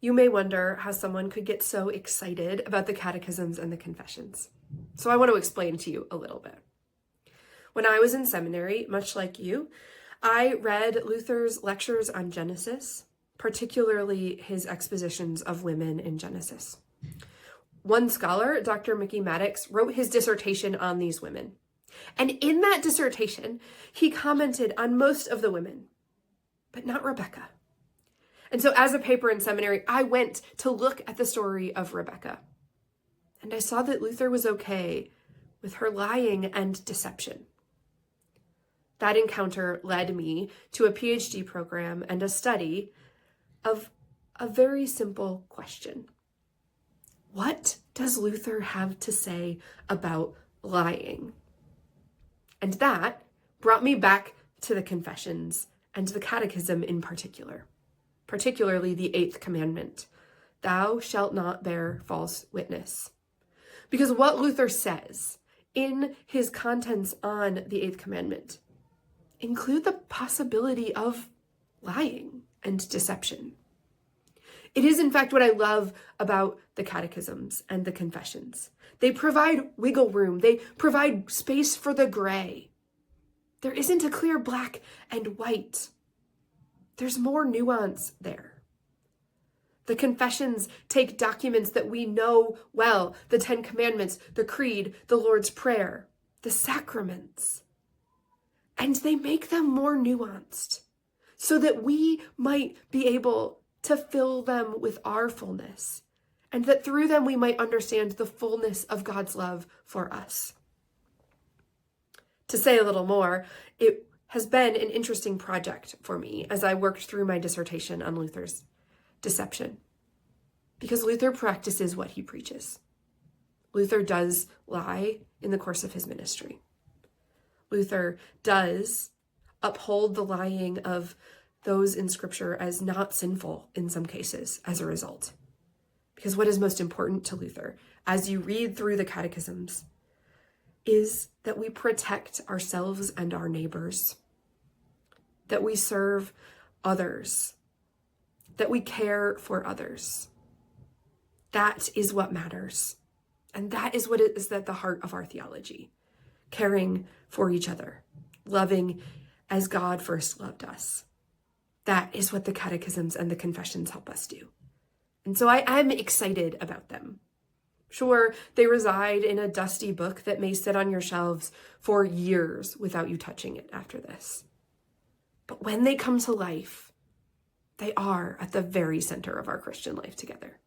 You may wonder how someone could get so excited about the catechisms and the confessions. So I want to explain to you a little bit. When I was in seminary, much like you, I read Luther's lectures on Genesis, particularly his expositions of women in Genesis. One scholar, Dr. Mickey Maddox, wrote his dissertation on these women. And in that dissertation, he commented on most of the women, but not Rebecca. And so as a paper in seminary, I went to look at the story of Rebecca. And I saw that Luther was okay with her lying and deception. That encounter led me to a PhD program and a study of a very simple question. What does Luther have to say about lying? And that brought me back to the confessions and the catechism in particular, particularly the 8th commandment, thou shalt not bear false witness. Because what Luther says in his contents on the 8th commandment include the possibility of lying and deception. It is, in fact, what I love about the catechisms and the confessions. They provide wiggle room. They provide space for the gray. There isn't a clear black and white. There's more nuance there. The confessions take documents that we know well, the 10 Commandments, the Creed, the Lord's Prayer, the sacraments, and they make them more nuanced so that we might be able to fill them with our fullness, and that through them we might understand the fullness of God's love for us. To say a little more, it has been an interesting project for me as I worked through my dissertation on Luther's deception, because Luther practices what he preaches. Luther does lie in the course of his ministry. Luther does uphold the lying of those in Scripture as not sinful in some cases as a result. Because what is most important to Luther, as you read through the catechisms, is that we protect ourselves and our neighbors, that we serve others, that we care for others. That is what matters. And that is what is at the heart of our theology. Caring for each other, loving as God first loved us. That is what the catechisms and the confessions help us do. And so I am excited about them. Sure, they reside in a dusty book that may sit on your shelves for years without you touching it after this. But when they come to life, they are at the very center of our Christian life together.